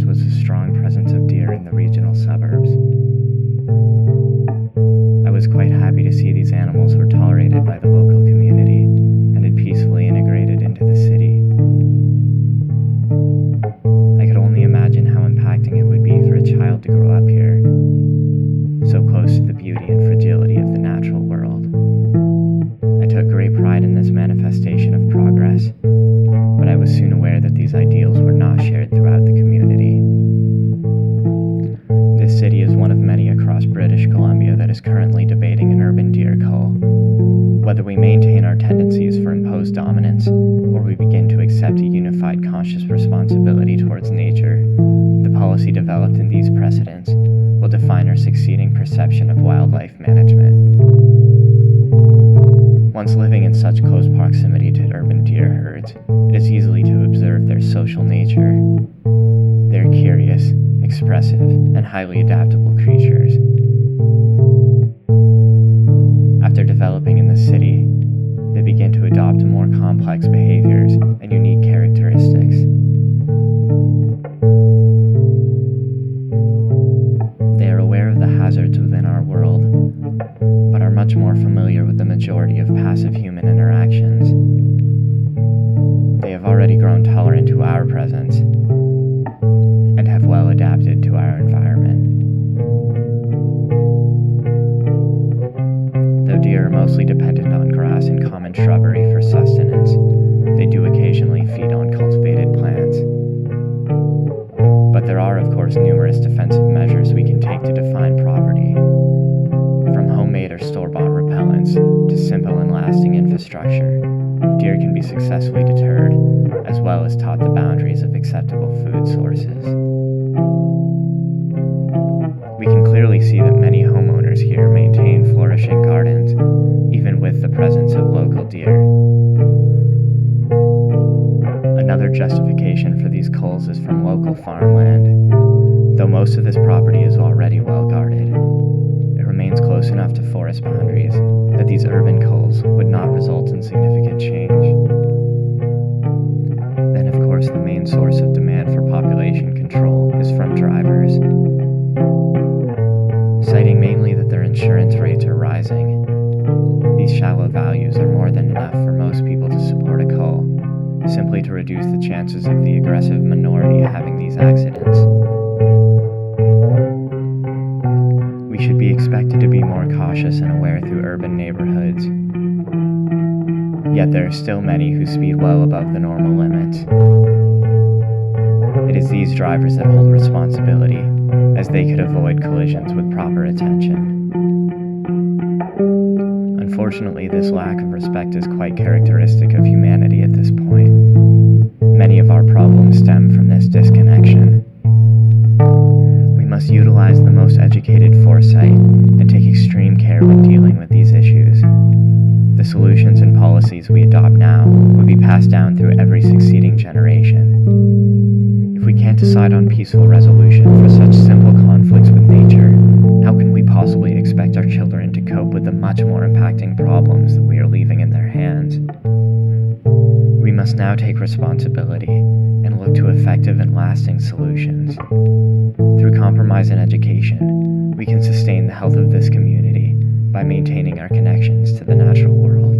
noticed was a strong presence of deer in the regional suburbs. I was quite happy to see these animals were tolerated by the local community and had peacefully integrated into the city. I could only imagine how impacting it would be for a child to grow up here, so close to the beauty and fragility of the natural world. I took great pride in this manifestation of progress, but I was soon aware that these ideals were not shared throughout the community. This city is one of many across British Columbia that is currently debating an urban deer cull. Whether we maintain our tendencies for imposed dominance, or we begin to accept a unified conscious responsibility towards nature, the policy developed in these precedents will define our succeeding perception of wildlife management. Once living in such close proximity to urban deer herds, it is easy to observe their social nature. They are curious, expressive, and highly adaptable creatures. After developing in the city, they begin to adopt more complex behaviors and unique characteristics. They are aware of the hazards within our world, but are much more familiar with the majority of passive human interactions. They have already grown tolerant to our presence and have well adapted to our environment. Though deer are mostly dependent on grass and common shrubbery for sustenance, they do occasionally feed on cultivated plants. But there are, of course, numerous defensive measures we can take to define property. From homemade or store-bought repellents to simple and lasting infrastructure, deer can be successfully deterred, as well as taught the boundaries of acceptable food sources. We can clearly see that many homeowners here maintain flourishing gardens, even with the presence of local deer. Another justification for these culls is from local farmland. Though most of this property is already well guarded, it remains close enough to forest boundaries that these urban culls would not result in significant change. Then, of course, the main source of demand for population control is from drivers. Citing mainly that their insurance rates are rising, these shallow values are more than enough for most people to support a cull, simply to reduce the chances of the aggressive minority having these accidents. We should be expected to be more cautious and aware through urban neighborhoods, yet there are still many who speed well above the normal limits. It is these drivers that hold responsibility, as they could avoid collisions with proper attention. Unfortunately, this lack of respect is quite characteristic of humanity at this point. Many of our problems stem from this disconnection. We must utilize the most educated foresight and take extreme care when dealing with these issues. The solutions and policies we adopt now will be passed down through every succeeding generation. If we can't decide on peaceful resolution for such simple conflicts with nature, how can we possibly expect our children to cope with the much more impacting problems that we are leaving in their hands? We must now take responsibility and look to effective and lasting solutions. Through compromise and education, we can sustain the health of this community by maintaining our connections to the natural world.